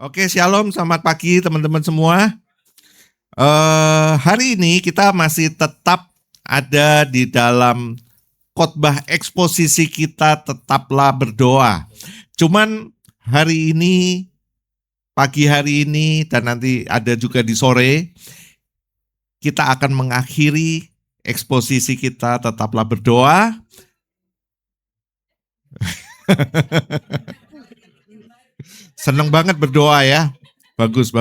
Oke, shalom, selamat pagi teman-teman semua. Hari ini kita masih tetap ada di dalam khotbah eksposisi kita, tetaplah berdoa. Cuman hari ini, pagi hari ini, dan nanti ada juga di sore, kita akan mengakhiri eksposisi kita, tetaplah berdoa. Seneng banget berdoa ya. Bagus.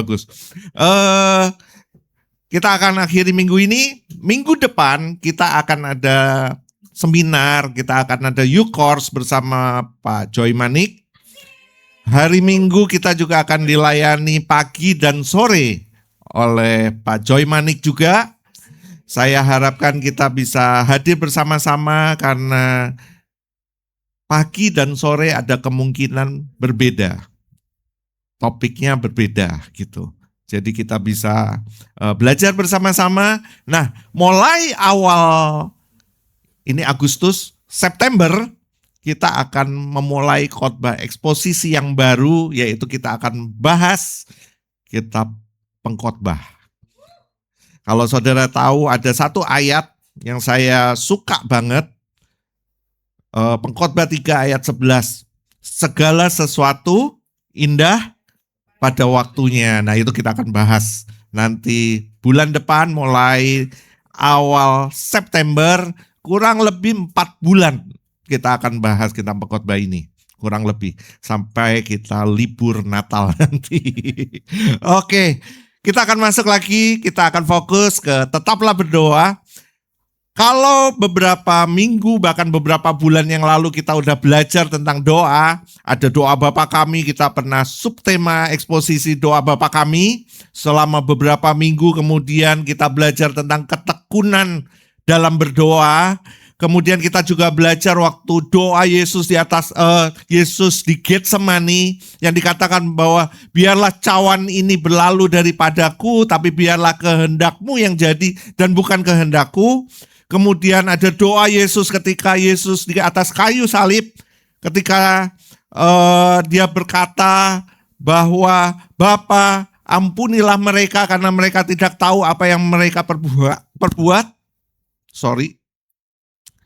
Kita akan akhiri minggu ini. Minggu depan kita akan ada seminar, kita akan ada youth course bersama Pak Joy Manik. Hari Minggu kita juga akan dilayani pagi dan sore oleh Pak Joy Manik juga. Saya harapkan kita bisa hadir bersama-sama karena pagi dan sore ada kemungkinan berbeda. Topiknya berbeda gitu. Jadi kita bisa belajar bersama-sama. Nah, mulai awal ini Agustus, September, kita akan memulai khotbah eksposisi yang baru, yaitu kita akan bahas kitab Pengkhotbah. Kalau saudara tahu ada satu ayat yang saya suka banget, Pengkhotbah 3 ayat 11. Segala sesuatu indah pada waktunya. Nah, itu kita akan bahas nanti bulan depan mulai awal September, kurang lebih 4 bulan kita akan bahas kitab Pengkhotbah ini. Kurang lebih sampai kita libur Natal nanti. Oke, kita akan masuk lagi, kita akan fokus ke tetaplah berdoa. Kalau beberapa minggu bahkan beberapa bulan yang lalu kita udah belajar tentang doa, ada doa Bapa Kami, kita pernah subtema eksposisi doa Bapa Kami. Selama beberapa minggu kemudian kita belajar tentang ketekunan dalam berdoa. Kemudian kita juga belajar waktu doa Yesus di atas Yesus di Getsemani yang dikatakan bahwa biarlah cawan ini berlalu daripadaku, tapi biarlah kehendakmu yang jadi dan bukan kehendakku. Kemudian ada doa Yesus ketika Yesus di atas kayu salib, ketika dia berkata bahwa Bapa, ampunilah mereka karena mereka tidak tahu apa yang mereka perbuat.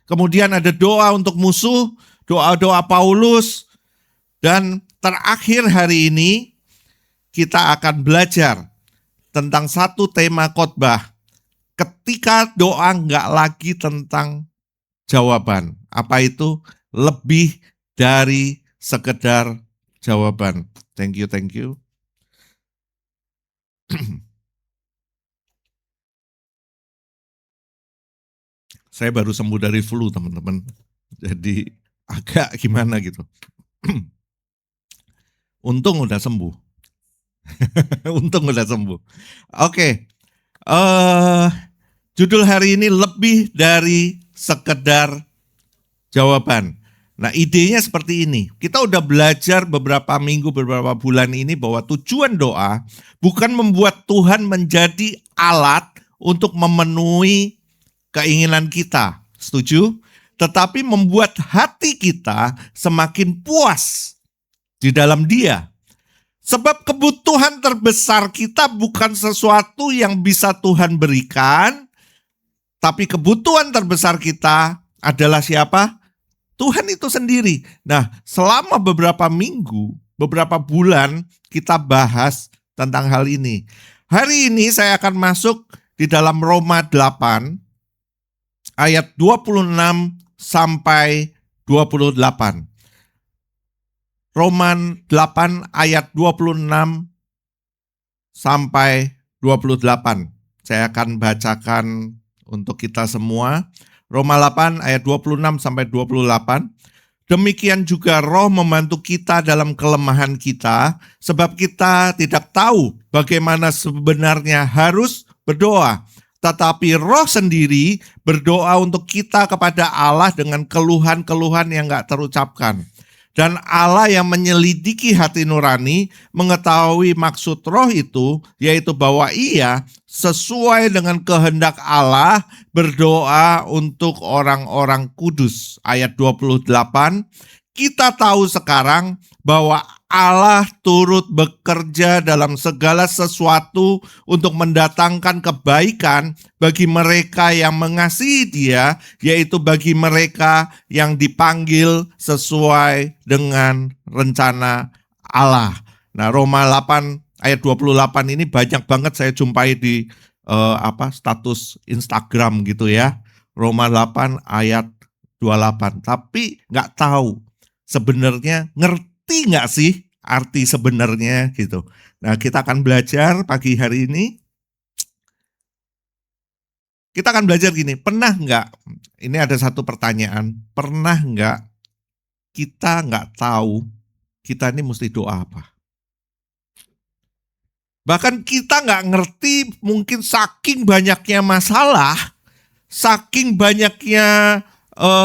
Kemudian ada doa untuk musuh, doa-doa Paulus, dan terakhir hari ini kita akan belajar tentang satu tema khotbah. Ketika doa enggak lagi tentang jawaban. Apa itu? Lebih dari sekedar jawaban. Thank you. Saya baru sembuh dari flu, teman-teman. Jadi agak gimana gitu. Untung udah sembuh. Oke. Judul hari ini lebih dari sekedar jawaban. Nah, idenya seperti ini. Kita udah belajar beberapa minggu, beberapa bulan ini bahwa tujuan doa bukan membuat Tuhan menjadi alat untuk memenuhi keinginan kita. Setuju? Tetapi membuat hati kita semakin puas di dalam Dia. Sebab kebutuhan terbesar kita bukan sesuatu yang bisa Tuhan berikan, tapi kebutuhan terbesar kita adalah siapa? Tuhan itu sendiri. Nah, selama beberapa minggu, beberapa bulan kita bahas tentang hal ini. Hari ini saya akan masuk di dalam Roma 8 ayat 26 sampai 28. Roma 8 ayat 26 sampai 28. Saya akan bacakan untuk kita semua. Roma 8 ayat 26 sampai 28. Demikian juga Roh membantu kita dalam kelemahan kita, sebab kita tidak tahu bagaimana sebenarnya harus berdoa. Tetapi Roh sendiri berdoa untuk kita kepada Allah dengan keluhan-keluhan yang gak terucapkan. Dan Allah yang menyelidiki hati nurani mengetahui maksud Roh itu, yaitu bahwa Ia sesuai dengan kehendak Allah berdoa untuk orang-orang kudus. Ayat 28, kita tahu sekarang bahwa Allah turut bekerja dalam segala sesuatu untuk mendatangkan kebaikan bagi mereka yang mengasihi Dia, yaitu bagi mereka yang dipanggil sesuai dengan rencana Allah. Nah, Roma 8 ayat 28 ini banyak banget saya jumpai di status Instagram gitu ya. Roma 8 ayat 28. Tapi nggak tahu sebenarnya ngerti nggak sih arti sebenarnya gitu. Nah, kita akan belajar pagi hari ini. Kita akan belajar gini, pernah nggak, ini ada satu pertanyaan, pernah nggak kita nggak tahu kita ini mesti doa apa? Bahkan kita nggak ngerti, mungkin saking banyaknya masalah, saking banyaknya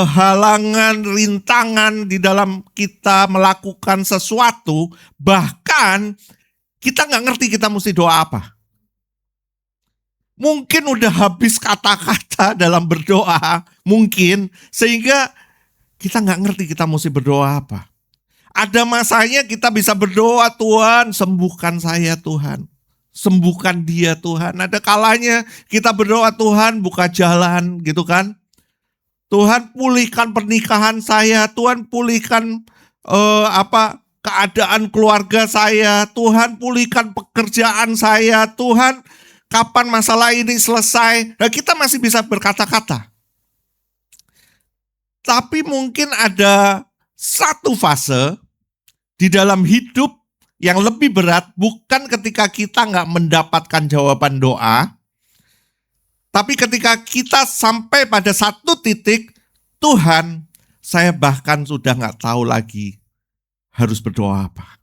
halangan, rintangan di dalam kita melakukan sesuatu, bahkan kita nggak ngerti kita mesti doa apa. Mungkin udah habis kata-kata dalam berdoa, mungkin, sehingga kita nggak ngerti kita mesti berdoa apa. Ada masanya kita bisa berdoa, Tuhan sembuhkan saya Tuhan. Sembuhkan dia Tuhan. Ada kalanya kita berdoa, Tuhan buka jalan gitu kan. Tuhan pulihkan pernikahan saya. Tuhan pulihkan keadaan keluarga saya. Tuhan pulihkan pekerjaan saya. Tuhan kapan masalah ini selesai. Nah, kita masih bisa berkata-kata. Tapi mungkin ada satu fase di dalam hidup yang lebih berat, bukan ketika kita nggak mendapatkan jawaban doa, tapi ketika kita sampai pada satu titik, Tuhan, saya bahkan sudah nggak tahu lagi harus berdoa apa.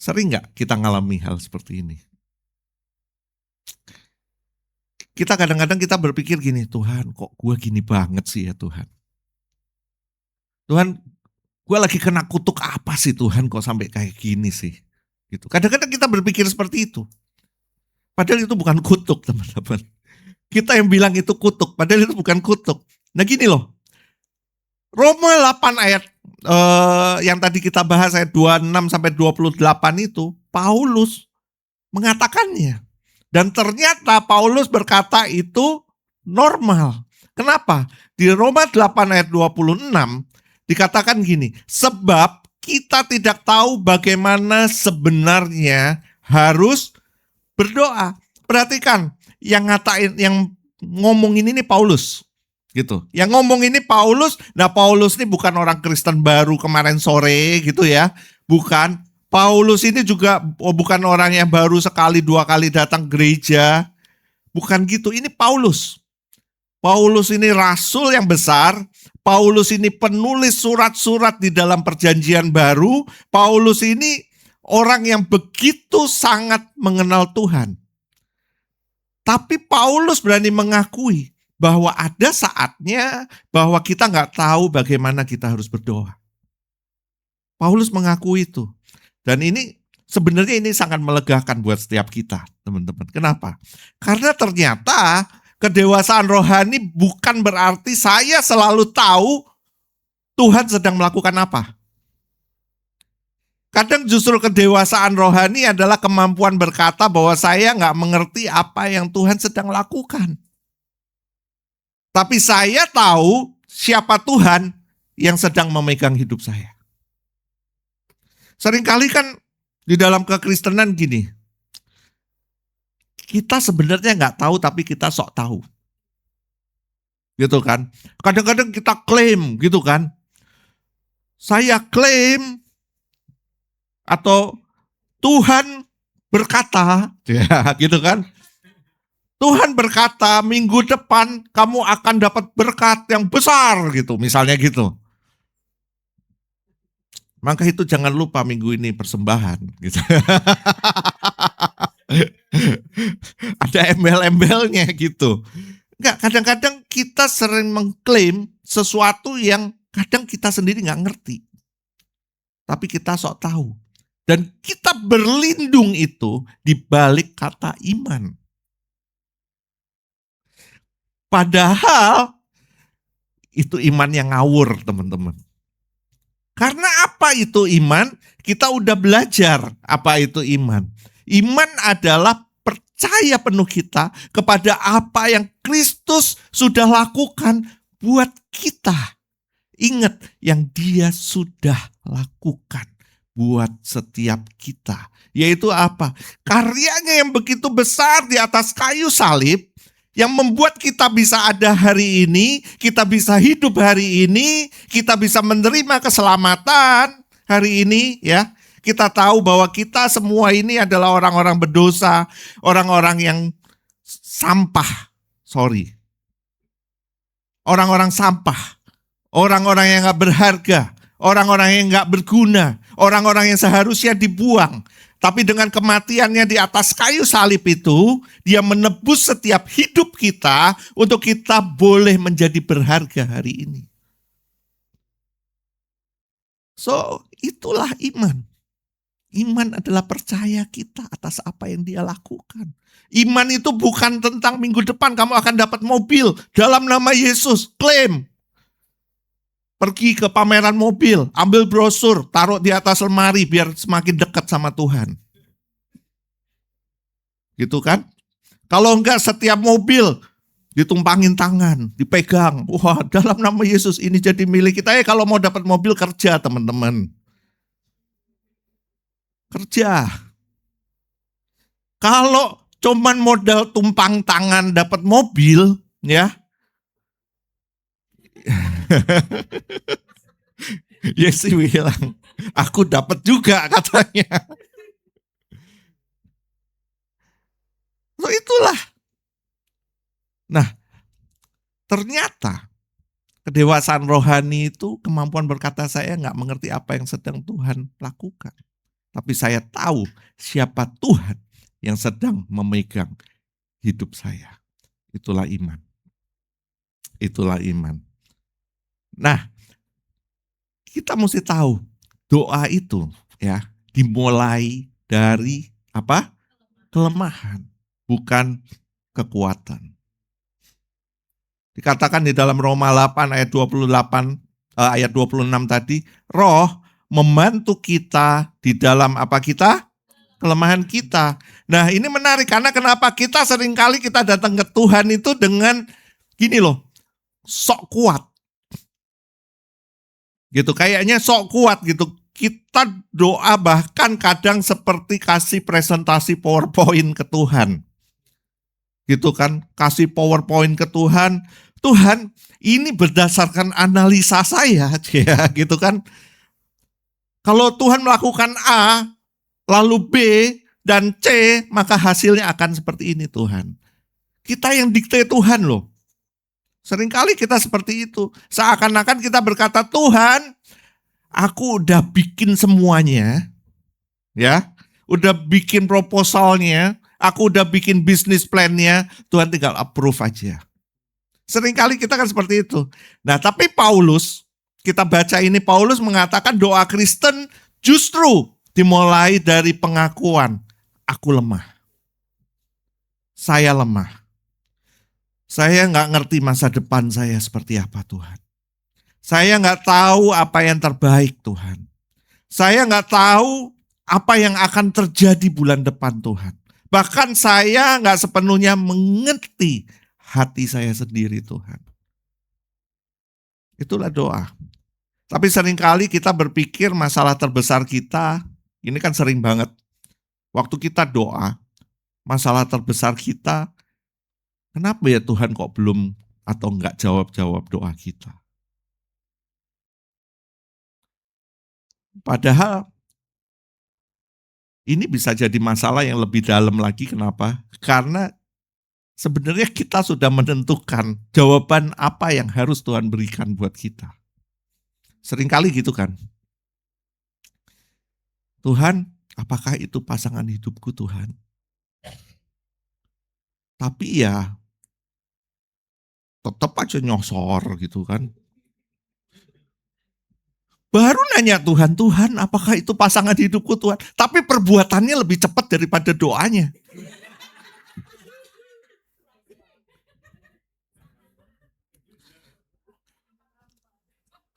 Sering nggak kita ngalami hal seperti ini? Kita kadang-kadang kita berpikir gini, Tuhan kok gue gini banget sih ya Tuhan. Tuhan, gue lagi kena kutuk apa sih Tuhan kok sampai kayak gini sih? Gitu. Kadang-kadang kita berpikir seperti itu. Padahal itu bukan kutuk, teman-teman. Kita yang bilang itu kutuk, padahal itu bukan kutuk. Nah gini loh, Roma 8 ayat yang tadi kita bahas ayat 26 sampai 28 itu, Paulus mengatakannya. Dan ternyata Paulus berkata itu normal. Kenapa? Di Roma 8 ayat 26 dikatakan gini, sebab kita tidak tahu bagaimana sebenarnya harus berdoa. Perhatikan, yang ngomongin ini Paulus. Gitu. Yang ngomong ini Paulus. Nah, Paulus ini bukan orang Kristen baru kemarin sore gitu ya. Bukan. Paulus ini juga bukan orang yang baru sekali dua kali datang gereja. Bukan gitu. Ini Paulus. Paulus ini rasul yang besar. Paulus ini penulis surat-surat di dalam perjanjian baru. Paulus ini orang yang begitu sangat mengenal Tuhan. Tapi Paulus berani mengakui bahwa ada saatnya bahwa kita nggak tahu bagaimana kita harus berdoa. Paulus mengakui itu. Dan ini sebenarnya ini sangat melegakan buat setiap kita, teman-teman. Kenapa? Karena ternyata kedewasaan rohani bukan berarti saya selalu tahu Tuhan sedang melakukan apa. Kadang justru kedewasaan rohani adalah kemampuan berkata bahwa saya nggak mengerti apa yang Tuhan sedang lakukan. Tapi saya tahu siapa Tuhan yang sedang memegang hidup saya. Seringkali kan di dalam kekristenan gini, kita sebenarnya nggak tahu tapi kita sok tahu. Gitu kan. Kadang-kadang kita klaim gitu kan. Saya klaim atau Tuhan berkata, ya gitu kan. Tuhan berkata minggu depan kamu akan dapat berkat yang besar gitu, misalnya gitu. Maka itu jangan lupa minggu ini persembahan gitu. Ada embel-embelnya gitu. Enggak, kadang-kadang kita sering mengklaim sesuatu yang kadang kita sendiri nggak ngerti. Tapi kita sok tahu. Dan kita berlindung itu di balik kata iman. Padahal Itu iman yang ngawur, teman-teman. Karena apa itu iman? Kita udah belajar apa itu iman. Iman adalah percaya penuh kita kepada apa yang Kristus sudah lakukan buat kita. Ingat yang dia sudah lakukan buat setiap kita. Yaitu apa? Karyanya yang begitu besar di atas kayu salib, yang membuat kita bisa ada hari ini, kita bisa hidup hari ini, kita bisa menerima keselamatan hari ini, ya. Kita tahu bahwa kita semua ini adalah orang-orang berdosa, orang-orang yang sampah. Orang-orang sampah. Orang-orang yang gak berharga, orang-orang yang gak berguna, orang-orang yang seharusnya dibuang. Tapi dengan kematiannya di atas kayu salib itu, dia menebus setiap hidup kita untuk kita boleh menjadi berharga hari ini. So, itulah iman. Iman adalah percaya kita atas apa yang dia lakukan. Iman itu bukan tentang minggu depan kamu akan dapat mobil dalam nama Yesus, klaim. Pergi ke pameran mobil, ambil brosur, taruh di atas lemari biar semakin dekat sama Tuhan. Gitu kan? Kalau enggak setiap mobil ditumpangin tangan, dipegang. Wah, dalam nama Yesus ini jadi milik kita. Kalau mau dapat mobil kerja, teman-teman. Kerja. Kalau cuman modal tumpang tangan dapat mobil, ya. Yesus bilang, aku dapat juga katanya. So itulah. Nah, ternyata kedewasaan rohani itu kemampuan berkata saya nggak mengerti apa yang sedang Tuhan lakukan. Tapi saya tahu siapa Tuhan yang sedang memegang hidup saya. Itulah iman. Itulah iman. Nah, kita mesti tahu doa itu ya dimulai dari apa? Kelemahan, bukan kekuatan. Dikatakan di dalam Roma 8 ayat 28 ayat 26 tadi, Roh membantu kita di dalam apa kita? Kelemahan kita. Nah, ini menarik karena kenapa kita seringkali kita datang ke Tuhan itu dengan gini loh, sok kuat. Gitu, kayaknya sok kuat gitu. Kita doa bahkan kadang seperti kasih presentasi PowerPoint ke Tuhan. Gitu kan, kasih PowerPoint ke Tuhan. Tuhan, ini berdasarkan analisa saya, ya, gitu kan. Kalau Tuhan melakukan A, lalu B dan C, maka hasilnya akan seperti ini Tuhan. Kita yang dikte Tuhan loh. Seringkali kita seperti itu. Seakan-akan kita berkata, Tuhan, aku udah bikin semuanya, ya, udah bikin proposalnya, aku udah bikin bisnis plan-nya, Tuhan tinggal approve aja. Seringkali kita kan seperti itu. Nah, tapi Paulus, kita baca ini, Paulus mengatakan doa Kristen justru dimulai dari pengakuan, aku lemah. Saya lemah. Saya nggak ngerti masa depan saya seperti apa Tuhan. Saya nggak tahu apa yang terbaik Tuhan. Saya nggak tahu apa yang akan terjadi bulan depan Tuhan. Bahkan saya nggak sepenuhnya mengerti hati saya sendiri Tuhan. Itulah doa. Tapi seringkali kita berpikir masalah terbesar kita, ini kan sering banget. Waktu kita doa, masalah terbesar kita, kenapa ya Tuhan kok belum atau enggak jawab-jawab doa kita? Padahal ini bisa jadi masalah yang lebih dalam lagi. Kenapa? Karena sebenarnya kita sudah menentukan jawaban apa yang harus Tuhan berikan buat kita. Seringkali gitu kan. Tuhan, apakah itu pasangan hidupku Tuhan? Tapi ya tetap aja nyosor gitu kan. Baru nanya Tuhan, Tuhan apakah itu pasangan hidupku Tuhan? Tapi perbuatannya lebih cepat daripada doanya.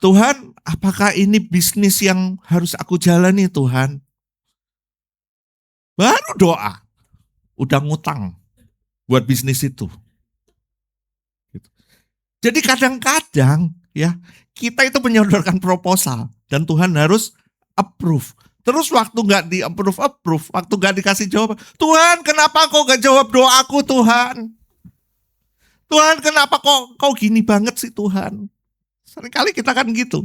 Tuhan, apakah ini bisnis yang harus aku jalani Tuhan? Baru doa, udah ngutang buat bisnis itu. Jadi kadang-kadang ya kita itu menyodorkan proposal dan Tuhan harus approve. Terus waktu nggak di approve, waktu nggak dikasih jawaban, Tuhan kenapa kau nggak jawab doaku Tuhan? Tuhan kenapa kau gini banget sih Tuhan? Seringkali kita kan gitu.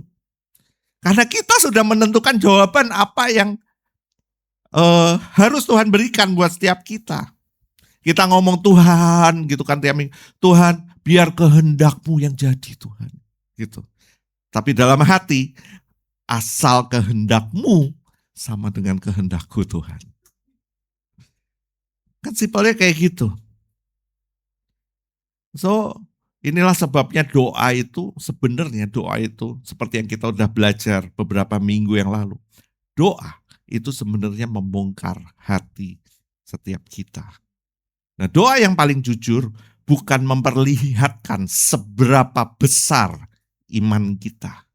Karena kita sudah menentukan jawaban apa yang harus Tuhan berikan buat setiap kita. Kita ngomong Tuhan gitu kan tiap minggu, Tuhan biar kehendak-Mu yang jadi Tuhan. Gitu. Tapi dalam hati, asal kehendak-Mu sama dengan kehendak-Ku Tuhan. Kan simpelnya kayak gitu. So, inilah sebabnya doa itu seperti yang kita udah belajar beberapa minggu yang lalu. Doa itu sebenarnya membongkar hati setiap kita. Nah, doa yang paling jujur bukan memperlihatkan seberapa besar iman kita,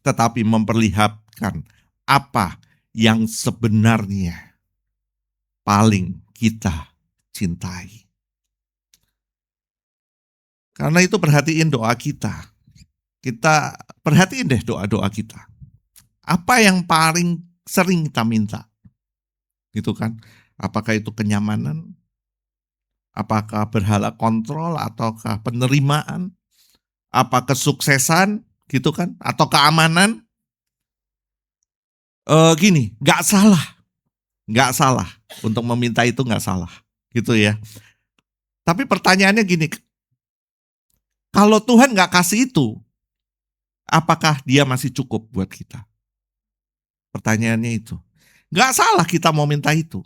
tetapi memperlihatkan apa yang sebenarnya paling kita cintai. Karena itu perhatiin doa kita. Kita perhatiin deh doa-doa kita. Apa yang paling sering kita minta? Gitu kan? Apakah itu kenyamanan? Apakah berhala kontrol ataukah penerimaan? Apa kesuksesan gitu kan? Atau keamanan? Gini, nggak salah untuk meminta itu nggak salah, gitu ya. Tapi pertanyaannya gini, kalau Tuhan nggak kasih itu, apakah Dia masih cukup buat kita? Pertanyaannya itu. Nggak salah kita mau minta itu.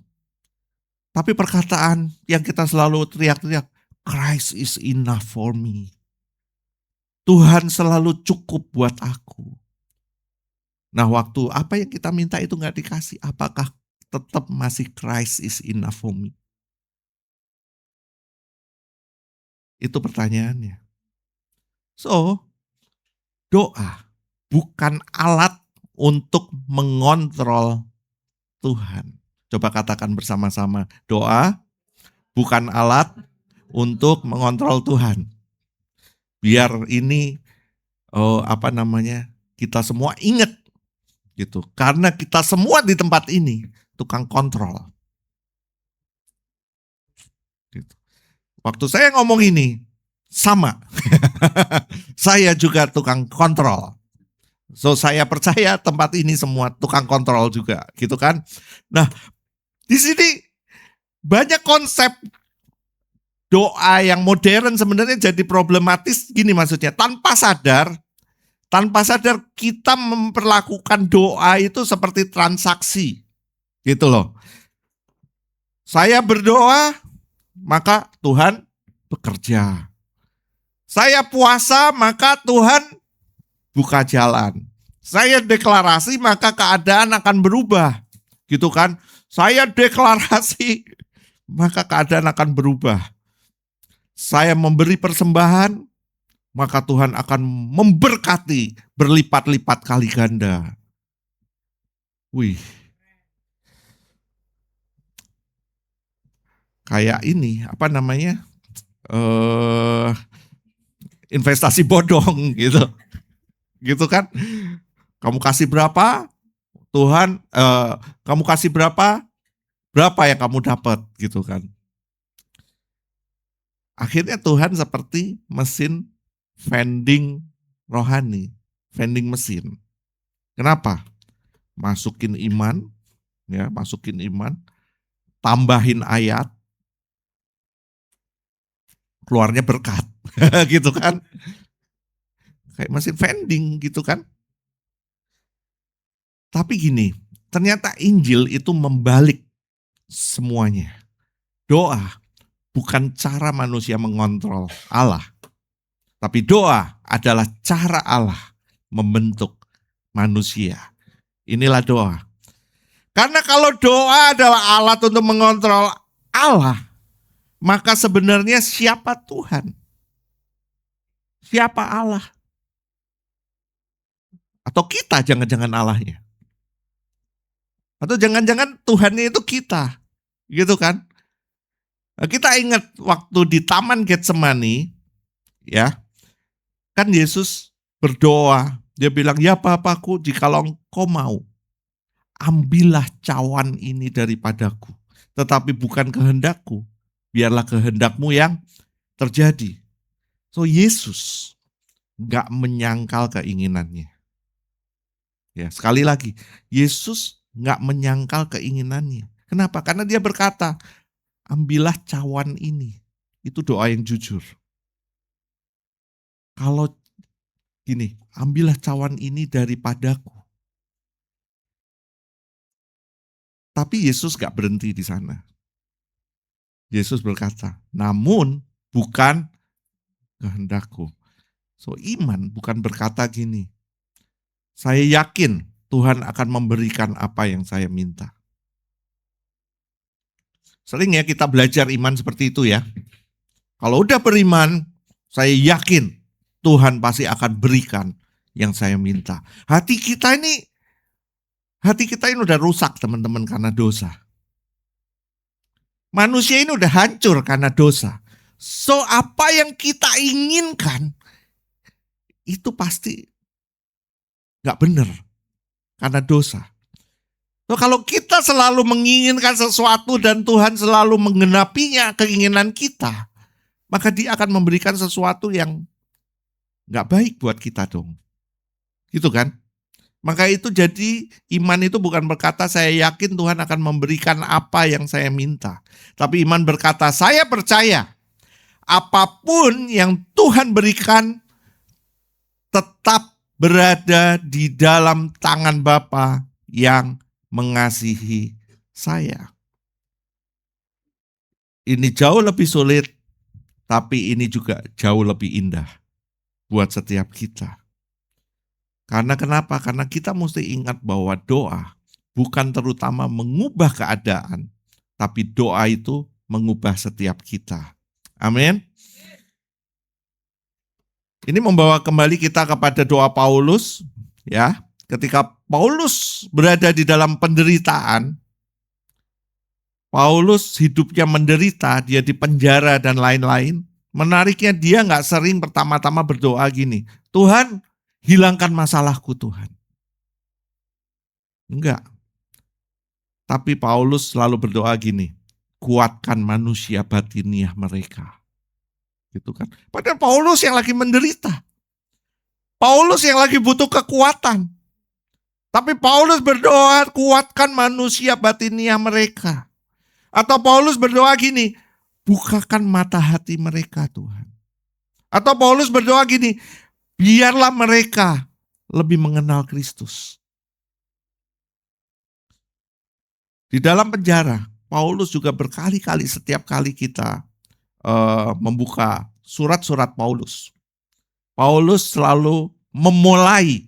Tapi perkataan yang kita selalu teriak-teriak, Christ is enough for me. Tuhan selalu cukup buat aku. Nah, waktu apa yang kita minta itu nggak dikasih, apakah tetap masih Christ is enough for me? Itu pertanyaannya. So, doa bukan alat untuk mengontrol Tuhan. Coba katakan bersama-sama, doa bukan alat untuk mengontrol Tuhan. Biar ini kita semua ingat gitu. Karena kita semua di tempat ini tukang kontrol. Gitu. Waktu saya ngomong ini sama. Saya juga tukang kontrol. So saya percaya tempat ini semua tukang kontrol juga, gitu kan? Nah, di sini banyak konsep doa yang modern sebenarnya jadi problematis gini maksudnya. Tanpa sadar kita memperlakukan doa itu seperti transaksi. Gitu loh. Saya berdoa, maka Tuhan bekerja. Saya puasa, maka Tuhan buka jalan. Saya deklarasi, maka keadaan akan berubah. Gitu kan? Saya deklarasi, maka keadaan akan berubah. Saya memberi persembahan, maka Tuhan akan memberkati berlipat-lipat kali ganda. Wih. Kayak ini, investasi bodong gitu. Gitu kan? Kamu kasih berapa? Tuhan, kamu kasih berapa? Berapa yang kamu dapat gitu kan? Akhirnya Tuhan seperti mesin vending rohani, vending mesin. Kenapa? Masukin iman, tambahin ayat, keluarnya berkat, gitu kan? Kayak mesin vending gitu kan? Tapi gini, ternyata Injil itu membalik semuanya. Doa bukan cara manusia mengontrol Allah. Tapi doa adalah cara Allah membentuk manusia. Inilah doa. Karena kalau doa adalah alat untuk mengontrol Allah, maka sebenarnya siapa Tuhan? Siapa Allah? Atau kita jangan-jangan Allahnya. Atau jangan-jangan Tuhannya itu kita. Gitu kan. Nah, kita ingat waktu di Taman Getsemani, ya, kan Yesus berdoa. Dia bilang, ya Bapakku, jikalau engkau mau, ambillah cawan ini daripadaku. Tetapi bukan kehendakku, biarlah kehendakmu yang terjadi. So Yesus gak menyangkal keinginannya. Ya, sekali lagi, Yesus gak menyangkal keinginannya. Kenapa? Karena dia berkata, ambillah cawan ini. Itu doa yang jujur. Kalau gini, ambillah cawan ini daripadaku. Tapi Yesus gak berhenti di sana. Yesus berkata, namun bukan kehendakku. So iman bukan berkata gini, saya yakin Tuhan akan memberikan apa yang saya minta. Sering ya kita belajar iman seperti itu ya. Kalau udah beriman, saya yakin Tuhan pasti akan berikan yang saya minta. Hati kita ini udah rusak teman-teman karena dosa. Manusia ini udah hancur karena dosa. So apa yang kita inginkan itu pasti gak benar karena dosa. So kalau kita selalu menginginkan sesuatu dan Tuhan selalu menggenapinya keinginan kita, maka dia akan memberikan sesuatu yang gak baik buat kita dong. Gitu kan? Maka itu jadi iman itu bukan berkata saya yakin Tuhan akan memberikan apa yang saya minta. Tapi iman berkata saya percaya apapun yang Tuhan berikan tetap berada di dalam tangan Bapa yang mengasihi saya. Ini jauh lebih sulit, tapi ini juga jauh lebih indah buat setiap kita. Karena kenapa? Karena kita mesti ingat bahwa doa bukan terutama mengubah keadaan, tapi doa itu mengubah setiap kita. Amin. Ini membawa kembali kita kepada doa Paulus, ya. Ketika Paulus berada di dalam penderitaan, Paulus hidupnya menderita, dia di penjara dan lain-lain. Menariknya dia nggak sering pertama-tama berdoa gini, Tuhan hilangkan masalahku Tuhan. Enggak. Tapi Paulus selalu berdoa gini, kuatkan manusia batiniah mereka. Gitu kan. Padahal Paulus yang lagi menderita. Paulus yang lagi butuh kekuatan. Tapi Paulus berdoa, kuatkan manusia batiniah mereka. Atau Paulus berdoa gini, bukakan mata hati mereka Tuhan. Atau Paulus berdoa gini, biarlah mereka lebih mengenal Kristus. Di dalam penjara, Paulus juga berkali-kali setiap kali kita membuka surat-surat Paulus. Paulus selalu memulai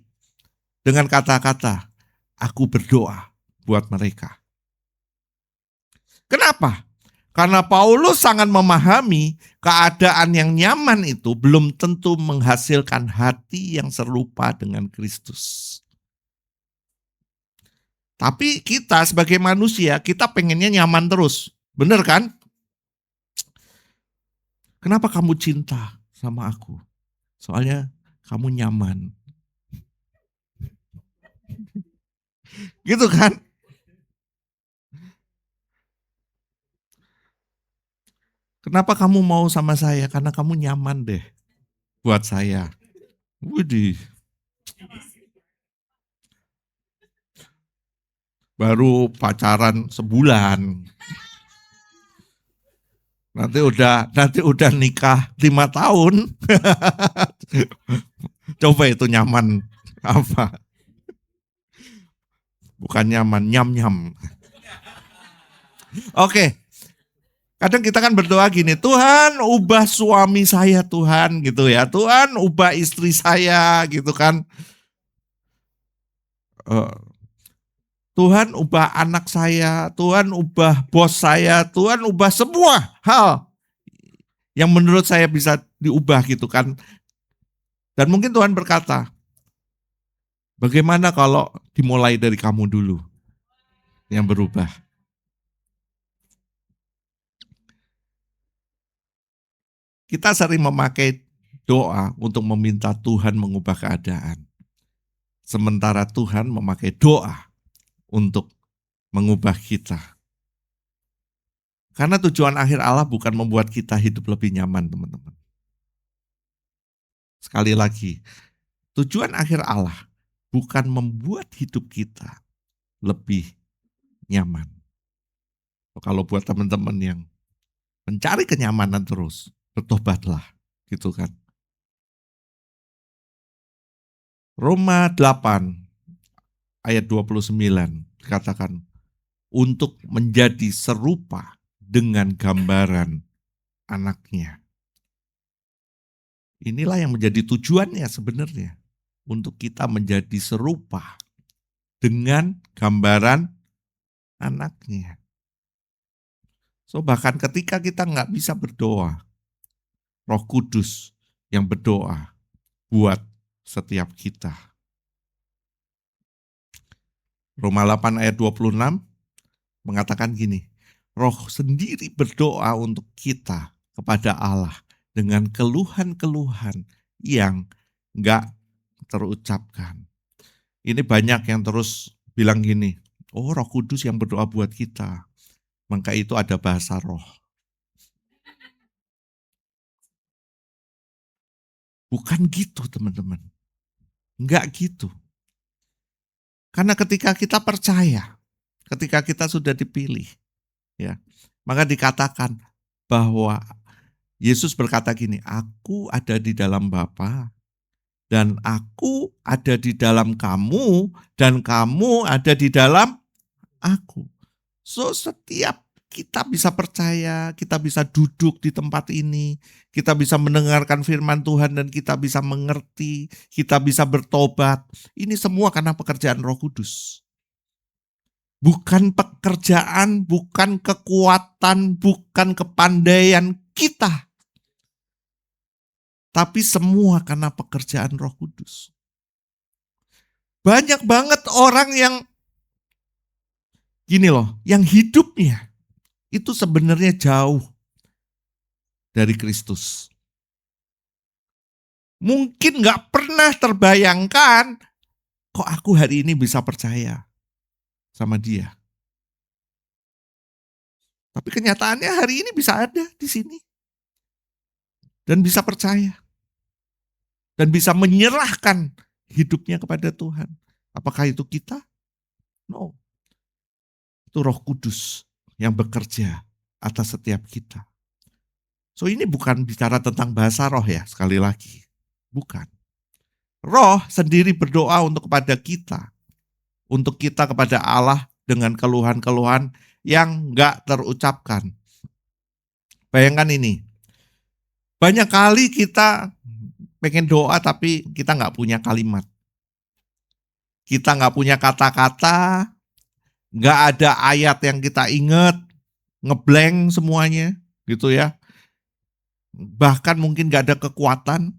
dengan kata-kata, aku berdoa buat mereka. Kenapa? Karena Paulus sangat memahami keadaan yang nyaman itu belum tentu menghasilkan hati yang serupa dengan Kristus. Tapi kita sebagai manusia, kita pengennya nyaman terus. Benar kan? Kenapa kamu cinta sama aku? Soalnya kamu nyaman. Gitu kan? Kenapa kamu mau sama saya? Karena kamu nyaman deh buat saya. Widih. Baru pacaran sebulan. Nanti udah nikah 5 tahun. Coba itu nyaman apa? Bukan nyaman, nyam-nyam. Oke. Kadang kita kan berdoa gini, Tuhan ubah suami saya Tuhan gitu ya. Tuhan ubah istri saya gitu kan. Tuhan ubah anak saya, Tuhan ubah bos saya, Tuhan ubah semua hal yang menurut saya bisa diubah gitu kan. Dan mungkin Tuhan berkata, Bagaimana kalau dimulai dari kamu dulu yang berubah? Kita sering memakai doa untuk meminta Tuhan mengubah keadaan. Sementara Tuhan memakai doa untuk mengubah kita. Karena tujuan akhir Allah bukan membuat kita hidup lebih nyaman, teman-teman. Sekali lagi, tujuan akhir Allah bukan membuat hidup kita lebih nyaman. Kalau buat teman-teman yang mencari kenyamanan terus, bertobatlah, gitu kan. Roma 8 ayat 29 dikatakan untuk menjadi serupa dengan gambaran anaknya. Inilah yang menjadi tujuannya sebenarnya, untuk kita menjadi serupa dengan gambaran anaknya. So bahkan ketika kita nggak bisa berdoa, Roh Kudus yang berdoa buat setiap kita. Roma 8 ayat 26 mengatakan gini, Roh sendiri berdoa untuk kita kepada Allah dengan keluhan-keluhan yang enggak terucapkan. Ini banyak yang terus bilang gini, oh Roh Kudus yang berdoa buat kita. Maka itu ada bahasa roh. Bukan gitu teman-teman. Enggak gitu. Karena ketika kita percaya, ketika kita sudah dipilih, ya, maka dikatakan bahwa Yesus berkata gini, aku ada di dalam Bapa, dan aku ada di dalam kamu, dan kamu ada di dalam aku. So setiap kita bisa percaya, kita bisa duduk di tempat ini, kita bisa mendengarkan firman Tuhan dan kita bisa mengerti, kita bisa bertobat. Ini semua karena pekerjaan Roh Kudus. Bukan pekerjaan, bukan kekuatan, bukan kepandaian kita. Tapi semua karena pekerjaan Roh Kudus. Banyak banget orang yang gini loh, yang hidupnya itu sebenarnya jauh dari Kristus. Mungkin gak pernah terbayangkan, kok aku hari ini bisa percaya sama dia. Tapi kenyataannya hari ini bisa ada di sini. Dan bisa percaya. Dan bisa menyerahkan hidupnya kepada Tuhan. Apakah itu kita? No. Itu Roh Kudus yang bekerja atas setiap kita. So ini bukan bicara tentang bahasa roh ya, sekali lagi. Bukan. Roh sendiri berdoa untuk kepada kita. Untuk kita kepada Allah dengan keluhan-keluhan yang gak terucapkan. Bayangkan ini. Banyak kali kita pengen doa tapi kita gak punya kalimat. Kita gak punya kata-kata, gak ada ayat yang kita ingat, ngeblank semuanya gitu ya. Bahkan mungkin gak ada kekuatan,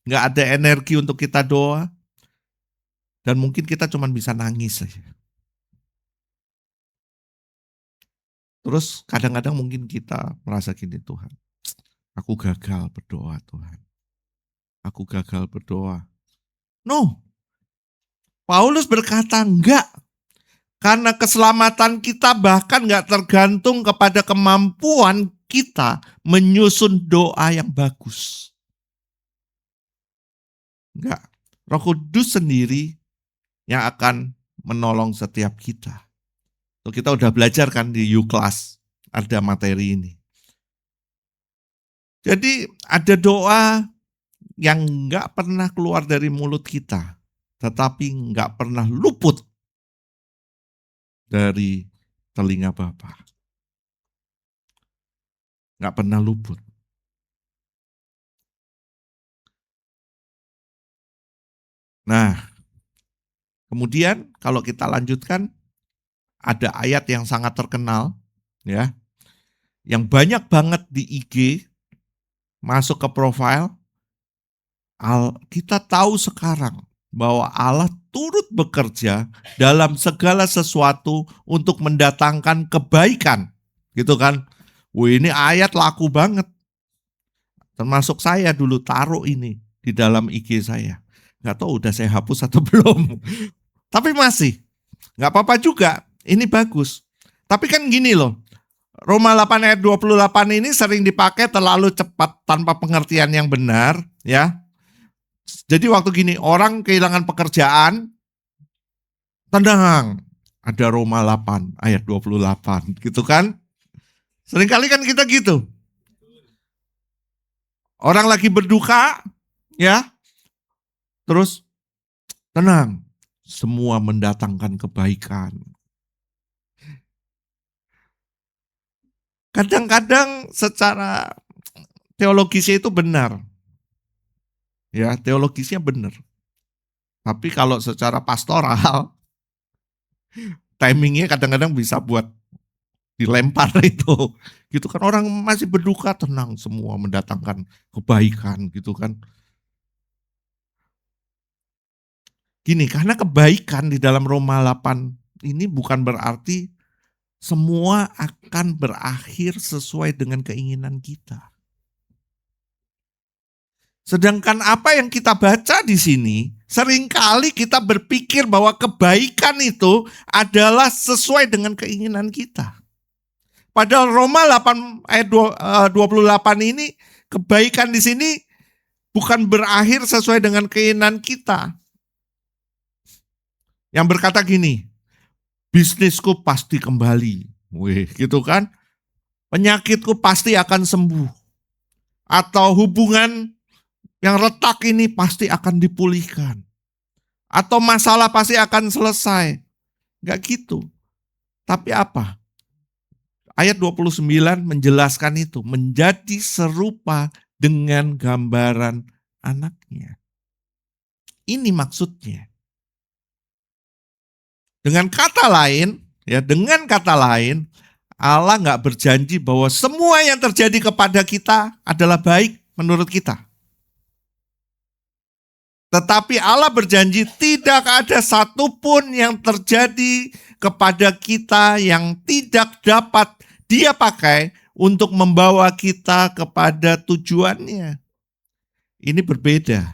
gak ada energi untuk kita doa. Dan mungkin kita cuma bisa nangis saja. Terus kadang-kadang mungkin kita merasa gini, Tuhan, aku gagal berdoa Tuhan. Aku gagal berdoa. No, Paulus berkata enggak. Karena keselamatan kita bahkan gak tergantung kepada kemampuan kita menyusun doa yang bagus. Enggak. Roh Kudus sendiri yang akan menolong setiap kita. So, kita udah belajar kan di U-Class, ada materi ini. Jadi ada doa yang gak pernah keluar dari mulut kita, tetapi gak pernah luput dari telinga Bapa. Gak pernah luput. Nah, kemudian kalau kita lanjutkan, ada ayat yang sangat terkenal, ya, yang banyak banget di IG, masuk ke profile, kita tahu sekarang bahwa Allah turut bekerja dalam segala sesuatu untuk mendatangkan kebaikan. Gitu kan. Wih, ini ayat laku banget. Termasuk saya dulu taruh ini di dalam IG saya. Nggak tahu udah saya hapus atau belum. Tapi masih. Nggak apa-apa juga. Ini bagus. Tapi kan gini loh. Roma 8 ayat 28 ini sering dipakai terlalu cepat tanpa pengertian yang benar. Ya. Jadi waktu gini, orang kehilangan pekerjaan, tenang. Ada Roma 8 ayat 28. Gitu kan. Seringkali kan kita gitu. Orang lagi berduka, ya. Terus tenang. Semua mendatangkan kebaikan. Kadang-kadang secara teologisnya itu benar. Ya, teologisnya benar. Tapi kalau secara pastoral, timingnya kadang-kadang bisa buat dilempar itu. Gitu kan, orang masih berduka, tenang, semua mendatangkan kebaikan gitu kan. Gini, karena kebaikan di dalam Roma 8 ini bukan berarti semua akan berakhir sesuai dengan keinginan kita. Sedangkan apa yang kita baca di sini, seringkali kita berpikir bahwa kebaikan itu adalah sesuai dengan keinginan kita. Padahal Roma 8 ayat 28 ini, kebaikan di sini bukan berakhir sesuai dengan keinginan kita. Yang berkata gini, bisnisku pasti kembali. Wih, gitu kan? Penyakitku pasti akan sembuh. Atau hubungan yang retak ini pasti akan dipulihkan. Atau masalah pasti akan selesai. Enggak gitu. Tapi apa? Ayat 29 menjelaskan itu. Menjadi serupa dengan gambaran anaknya. Ini maksudnya. Dengan kata lain, Allah enggak berjanji bahwa semua yang terjadi kepada kita adalah baik menurut kita. Tetapi Allah berjanji tidak ada satupun yang terjadi kepada kita yang tidak dapat Dia pakai untuk membawa kita kepada tujuannya. Ini berbeda.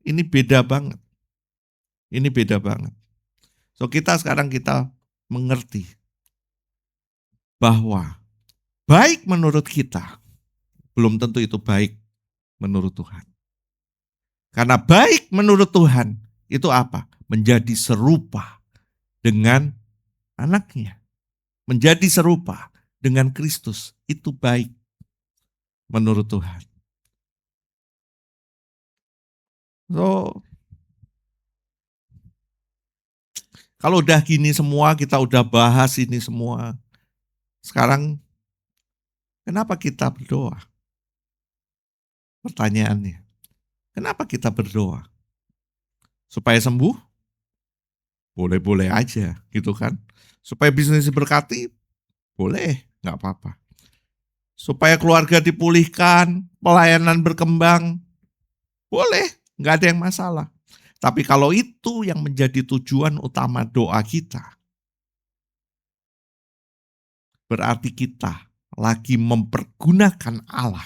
Ini beda banget. Ini beda banget. So kita mengerti bahwa baik menurut kita belum tentu itu baik menurut Tuhan. Karena baik menurut Tuhan itu apa? Menjadi serupa dengan anaknya. Menjadi serupa dengan Kristus. Itu baik menurut Tuhan. So, kalau udah gini semua, kita udah bahas ini semua. Sekarang, kenapa kita berdoa? Pertanyaannya. Kenapa kita berdoa? Supaya sembuh? Boleh-boleh aja gitu kan. Supaya bisnis berkati? Boleh, gak apa-apa. Supaya keluarga dipulihkan, pelayanan berkembang? Boleh, gak ada yang masalah. Tapi kalau itu yang menjadi tujuan utama doa kita, berarti kita lagi mempergunakan Allah,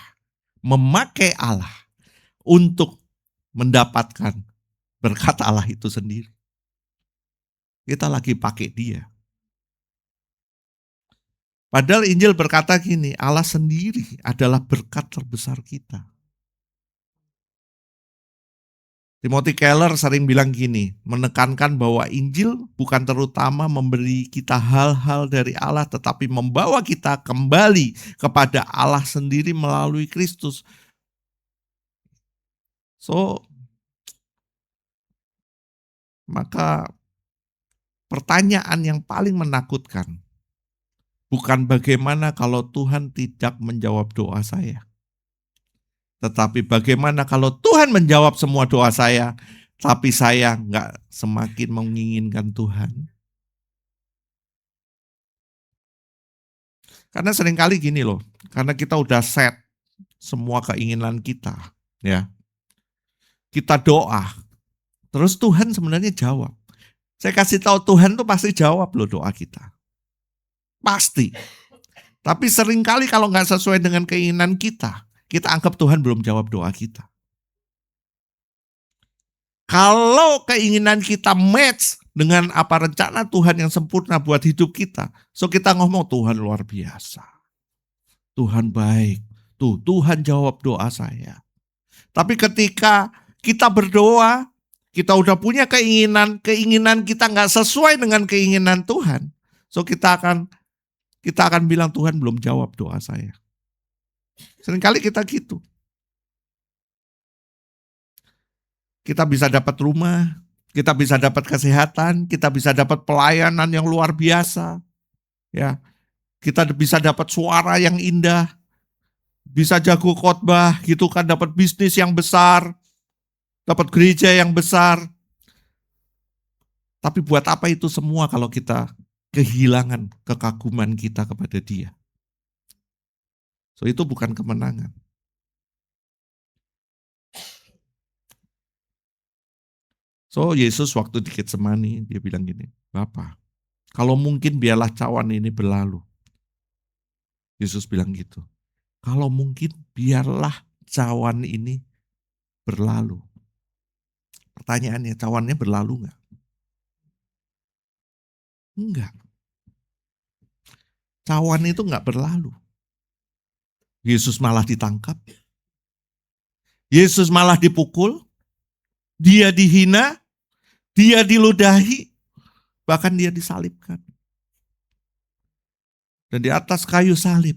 memakai Allah untuk mendapatkan berkat Allah itu sendiri. Kita lagi pakai Dia. Padahal Injil berkata gini, Allah sendiri adalah berkat terbesar kita. Timothy Keller sering bilang gini, menekankan bahwa Injil bukan terutama memberi kita hal-hal dari Allah, tetapi membawa kita kembali kepada Allah sendiri melalui Kristus. So, maka pertanyaan yang paling menakutkan, bukan bagaimana kalau Tuhan tidak menjawab doa saya. Tetapi bagaimana kalau Tuhan menjawab semua doa saya, tapi saya nggak semakin menginginkan Tuhan. Karena seringkali gini loh, karena kita udah set semua keinginan kita, ya. Kita doa, Terus Tuhan sebenarnya jawab. Saya kasih tahu Tuhan tuh pasti jawab loh doa kita. Pasti. Tapi seringkali kalau nggak sesuai dengan keinginan kita anggap Tuhan belum jawab doa kita. Kalau keinginan kita match dengan apa rencana Tuhan yang sempurna buat hidup kita, so kita ngomong Tuhan luar biasa. Tuhan baik. Tuhan jawab doa saya. Tapi ketika kita berdoa, kita udah punya keinginan kita nggak sesuai dengan keinginan Tuhan. So kita akan bilang Tuhan belum jawab doa saya. Seringkali kita gitu. Kita bisa dapat rumah, kita bisa dapat kesehatan, kita bisa dapat pelayanan yang luar biasa. Ya, kita bisa dapat suara yang indah, bisa jago khotbah gitu kan, dapat bisnis yang besar, dapat gereja yang besar. Tapi buat apa itu semua kalau kita kehilangan kekaguman kita kepada Dia? So itu bukan kemenangan. So Yesus waktu di Getsemani dia bilang gini, Bapa, kalau mungkin biarlah cawan ini berlalu. Yesus bilang gitu. Kalau mungkin biarlah cawan ini berlalu. Pertanyaannya, cawannya berlalu enggak? Enggak. Cawan itu enggak berlalu. Yesus malah ditangkap. Yesus malah dipukul. Dia dihina. Dia diludahi. Bahkan dia disalibkan. Dan di atas kayu salib.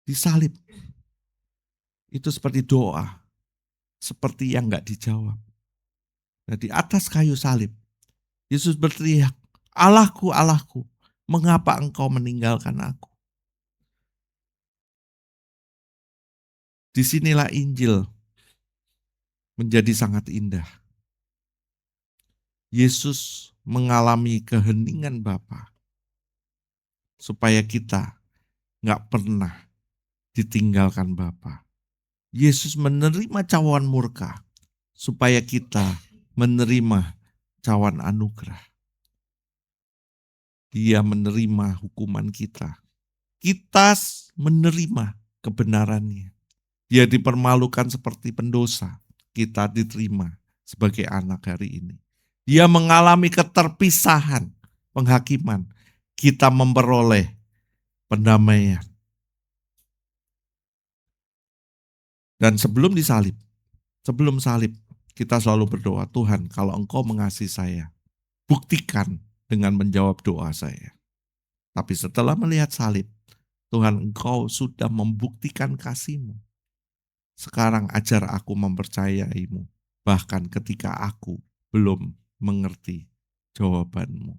Disalib. Itu seperti doa. Seperti yang enggak dijawab. Nah, di atas kayu salib. Yesus berteriak, Allahku, Allahku, mengapa engkau meninggalkan aku? Disinilah Injil menjadi sangat indah. Yesus mengalami keheningan Bapa supaya kita nggak pernah ditinggalkan Bapa. Yesus menerima cawan murka supaya kita menerima cawan anugerah. Dia menerima hukuman kita. Kita menerima kebenarannya. Dia dipermalukan seperti pendosa. Kita diterima sebagai anak hari ini. Dia mengalami keterpisahan, penghakiman. Kita memperoleh pendamaian. Dan sebelum salib, kita selalu berdoa, Tuhan kalau engkau mengasihi saya, buktikan dengan menjawab doa saya. Tapi setelah melihat salib, Tuhan engkau sudah membuktikan kasih-Mu. Sekarang ajar aku mempercayai-Mu, bahkan ketika aku belum mengerti jawaban-Mu.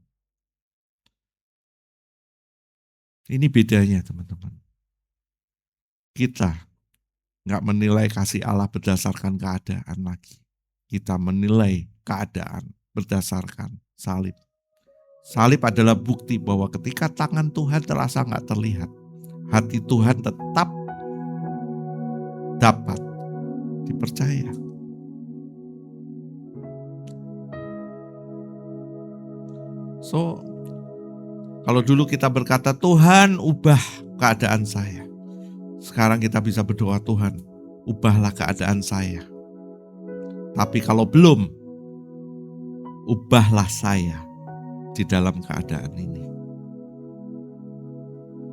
Ini bedanya teman-teman. Kita nggak menilai kasih Allah berdasarkan keadaan lagi. Kita menilai keadaan berdasarkan salib. Salib adalah bukti bahwa ketika tangan Tuhan terasa nggak terlihat, hati Tuhan tetap dapat dipercaya. So, kalau dulu kita berkata, Tuhan ubah keadaan saya. Sekarang kita bisa berdoa, Tuhan ubahlah keadaan saya. Tapi kalau belum, ubahlah saya di dalam keadaan ini.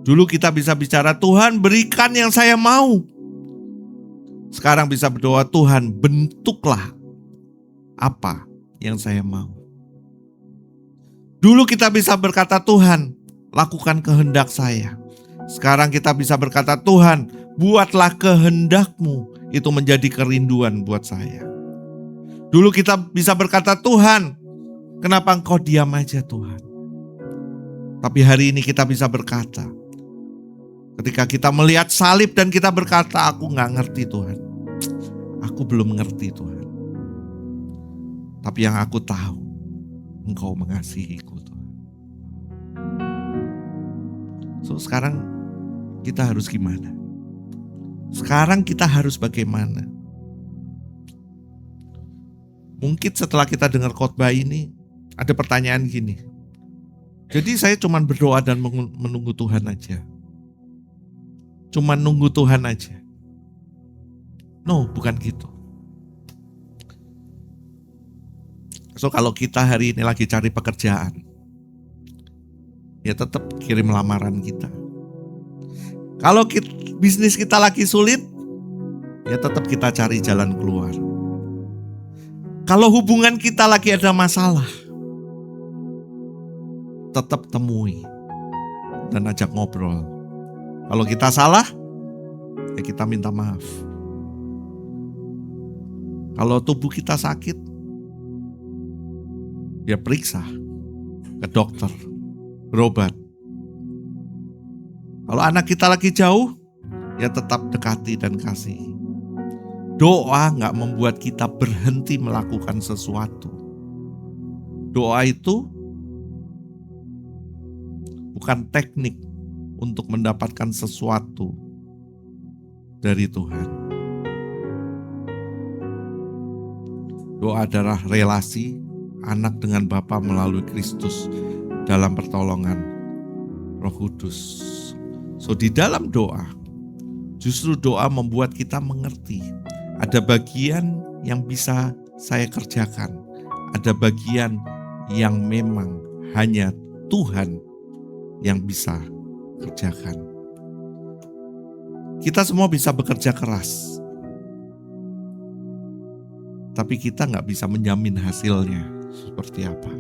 Dulu kita bisa bicara, Tuhan berikan yang saya mau. Sekarang bisa berdoa, Tuhan bentuklah apa yang saya mau. Dulu kita bisa berkata, Tuhan lakukan kehendak saya. Sekarang kita bisa berkata, Tuhan buatlah kehendak-Mu itu menjadi kerinduan buat saya. Dulu kita bisa berkata, Tuhan kenapa Engkau diam aja Tuhan. Tapi hari ini kita bisa berkata, ketika kita melihat salib dan kita berkata, aku gak ngerti Tuhan. Aku belum ngerti Tuhan. Tapi yang aku tahu, Engkau mengasihiku Tuhan. So sekarang kita harus gimana? Sekarang kita harus bagaimana? Mungkin setelah kita dengar khotbah ini, ada pertanyaan gini. Jadi saya cuma berdoa dan menunggu Tuhan aja. Cuma nunggu Tuhan aja. No, bukan gitu. So kalau kita hari ini lagi cari pekerjaan, ya tetap kirim lamaran kita. Kalau bisnis kita lagi sulit, ya tetap kita cari jalan keluar. Kalau hubungan kita lagi ada masalah, tetap temui dan ajak ngobrol. Kalau kita salah, ya kita minta maaf. Kalau tubuh kita sakit, ya periksa ke dokter, berobat. Kalau anak kita lagi jauh, ya tetap dekati dan kasih. Doa gak membuat kita berhenti melakukan sesuatu. Doa itu bukan teknik untuk mendapatkan sesuatu dari Tuhan. Doa adalah relasi anak dengan Bapa melalui Kristus dalam pertolongan Roh Kudus. So di dalam doa, justru doa membuat kita mengerti. Ada bagian yang bisa saya kerjakan. Ada bagian yang memang hanya Tuhan yang bisa kerjakan. Kita semua bisa bekerja keras. Tapi kita gak bisa menjamin hasilnya seperti apa.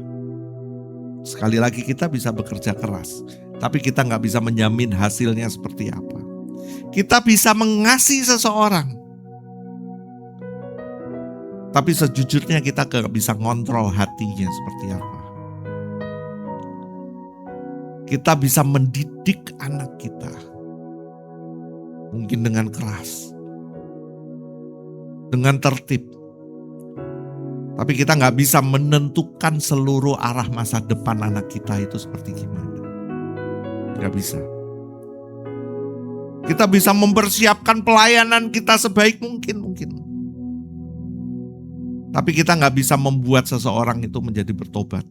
Sekali lagi kita bisa bekerja keras. Tapi kita gak bisa menjamin hasilnya seperti apa. Kita bisa mengasihi seseorang. Tapi sejujurnya kita gak bisa ngontrol hatinya seperti apa. Kita bisa mendidik anak kita. Mungkin dengan keras. Dengan tertib. Tapi kita gak bisa menentukan seluruh arah masa depan anak kita itu seperti gimana. Gak bisa. Kita bisa mempersiapkan pelayanan kita sebaik mungkin. Tapi kita gak bisa membuat seseorang itu menjadi bertobat.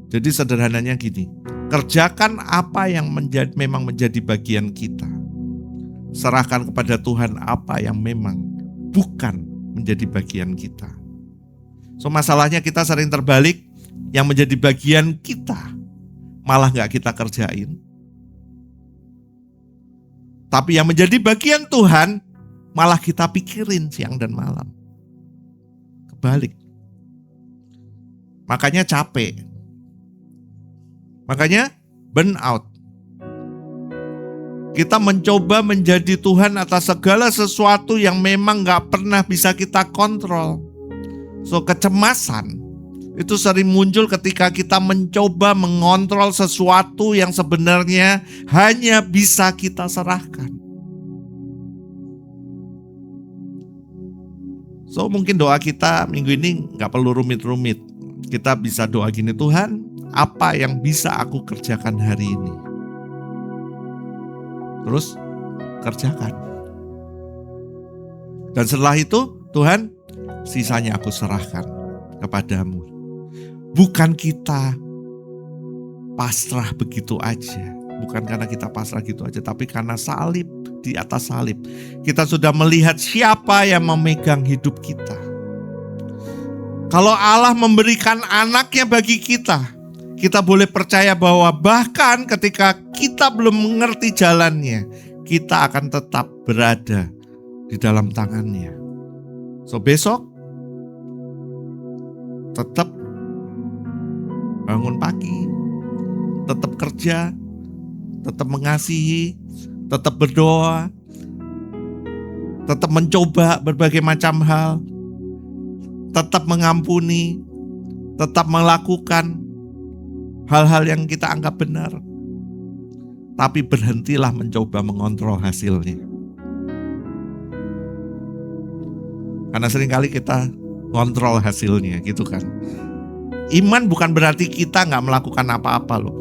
Jadi sederhananya gini, kerjakan apa yang memang menjadi bagian kita. Serahkan kepada Tuhan apa yang memang bukan menjadi bagian kita. So masalahnya kita sering terbalik, yang menjadi bagian kita malah gak kita kerjain. Tapi yang menjadi bagian Tuhan malah kita pikirin siang dan malam. Kebalik. Makanya capek. Makanya burn out. Kita mencoba menjadi Tuhan atas segala sesuatu yang memang gak pernah bisa kita kontrol. So kecemasan itu sering muncul ketika kita mencoba mengontrol sesuatu yang sebenarnya hanya bisa kita serahkan. So mungkin doa kita minggu ini gak perlu rumit-rumit. Kita bisa doa gini, Tuhan, apa yang bisa aku kerjakan hari ini? Terus kerjakan. Dan setelah itu, Tuhan, sisanya aku serahkan kepadamu. Bukan kita pasrah begitu aja. Bukan karena kita pasrah gitu aja, tapi karena salib, di atas salib. Kita sudah melihat siapa yang memegang hidup kita. Kalau Allah memberikan anaknya bagi kita, kita boleh percaya bahwa bahkan ketika kita belum mengerti jalannya, kita akan tetap berada di dalam tangannya. So besok, tetap bangun pagi, tetap kerja, tetap mengasihi, tetap berdoa, tetap mencoba berbagai macam hal, tetap mengampuni, tetap melakukan hal-hal yang kita anggap benar. Tapi berhentilah mencoba mengontrol hasilnya. Karena seringkali kita ngontrol hasilnya gitu kan. Iman bukan berarti kita gak melakukan apa-apa loh.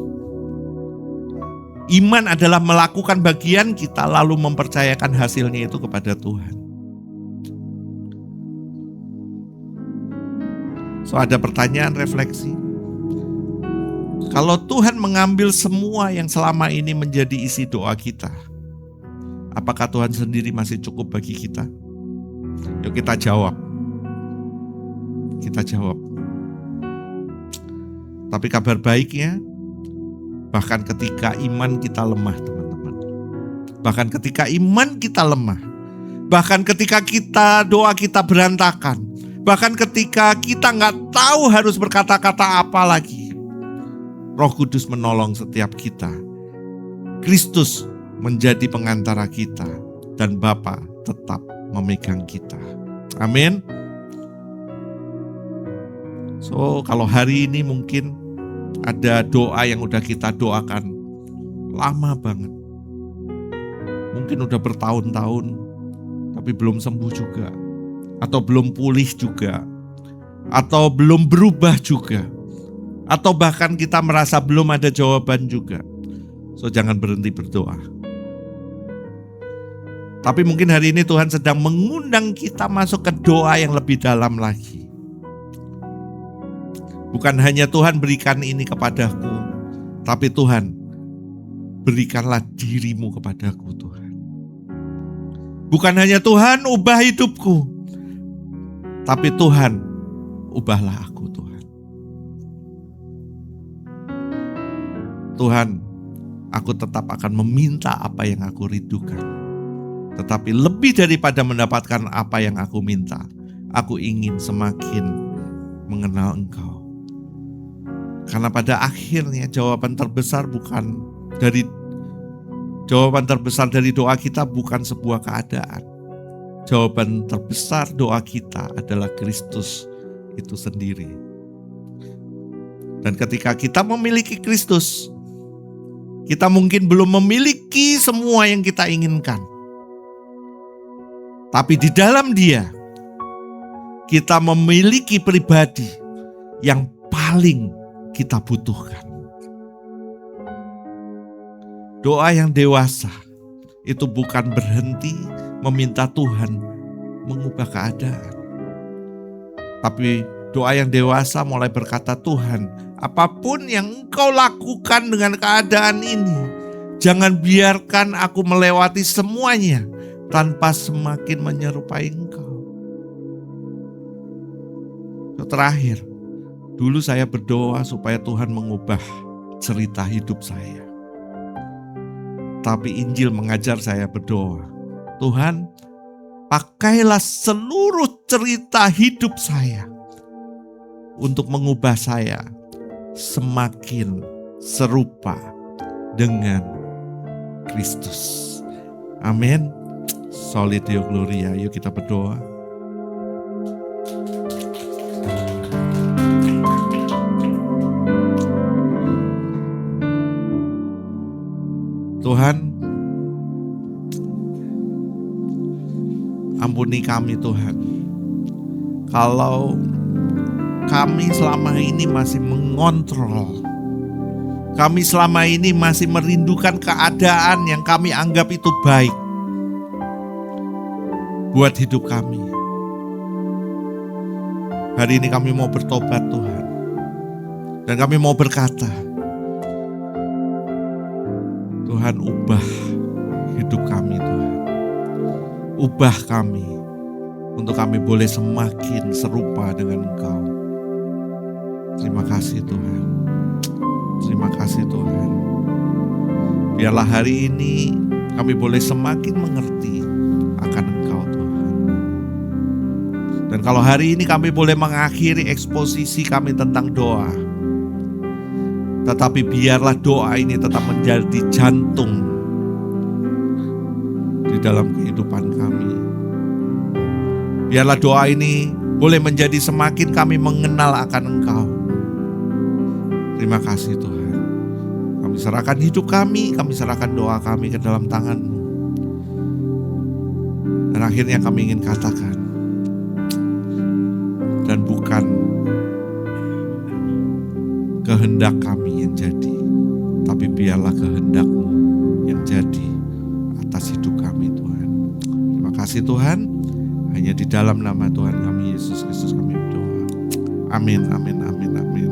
Iman adalah melakukan bagian kita lalu mempercayakan hasilnya itu kepada Tuhan. So ada pertanyaan refleksi. Kalau Tuhan mengambil semua yang selama ini menjadi isi doa kita, apakah Tuhan sendiri masih cukup bagi kita? Yuk kita jawab. Kita jawab. Tapi kabar baiknya, bahkan ketika iman kita lemah, teman-teman. Bahkan ketika iman kita lemah, bahkan ketika doa kita berantakan, bahkan ketika kita nggak tahu harus berkata-kata apa lagi, Roh Kudus menolong setiap kita. Kristus menjadi pengantara kita dan Bapa tetap memegang kita. Amin. So, kalau hari ini mungkin ada doa yang udah kita doakan lama banget. Mungkin udah bertahun-tahun tapi belum sembuh juga. Atau belum pulih juga. Atau belum berubah juga. Atau bahkan kita merasa belum ada jawaban juga. So, jangan berhenti berdoa. Tapi mungkin hari ini Tuhan sedang mengundang kita masuk ke doa yang lebih dalam lagi. Bukan hanya Tuhan berikan ini kepadaku, tapi Tuhan berikanlah dirimu kepadaku, Tuhan. Bukan hanya Tuhan ubah hidupku, tapi Tuhan ubahlah aku, Tuhan. Tuhan, aku tetap akan meminta apa yang aku rindukan. Tetapi lebih daripada mendapatkan apa yang aku minta, aku ingin semakin mengenal Engkau. Karena pada akhirnya jawaban terbesar dari doa kita bukan sebuah keadaan. Jawaban terbesar doa kita adalah Kristus itu sendiri. Dan ketika kita memiliki Kristus, kita mungkin belum memiliki semua yang kita inginkan. Tapi di dalam Dia, kita memiliki pribadi yang paling kita butuhkan. Doa yang dewasa itu bukan berhenti meminta Tuhan mengubah keadaan. Tapi doa yang dewasa mulai berkata, Tuhan, apapun yang Engkau lakukan dengan keadaan ini, jangan biarkan aku melewati semuanya tanpa semakin menyerupai Engkau. Terakhir, dulu saya berdoa supaya Tuhan mengubah cerita hidup saya. Tapi Injil mengajar saya berdoa, Tuhan, pakailah seluruh cerita hidup saya untuk mengubah saya semakin serupa dengan Kristus. Amin. Soli Deo Gloria. Yuk kita berdoa. Tuhan, ampuni kami Tuhan. Kalau kami selama ini masih mengontrol, kami selama ini masih merindukan keadaan yang kami anggap itu baik buat hidup kami. Hari ini kami mau bertobat Tuhan. Dan kami mau berkata, Tuhan ubah hidup kami Tuhan. Ubah kami untuk kami boleh semakin serupa dengan Engkau. Terima kasih Tuhan. Terima kasih Tuhan. Biarlah hari ini kami boleh semakin mengerti akan Engkau Tuhan. Dan kalau hari ini kami boleh mengakhiri eksposisi kami tentang doa, tetapi biarlah doa ini tetap menjadi jantung di dalam kehidupan kami. Biarlah doa ini boleh menjadi semakin kami mengenal akan Engkau. Terima kasih Tuhan. Kami serahkan hidup kami serahkan doa kami ke dalam tangan-Mu. Dan akhirnya kami ingin katakan, dan bukan kehendak kami yang jadi, tapi biarlah kehendak-Mu yang jadi atas hidup kami Tuhan. Terima kasih Tuhan. Hanya di dalam nama Tuhan kami Yesus Kristus kami berdoa. Amin, amin, amin, amin.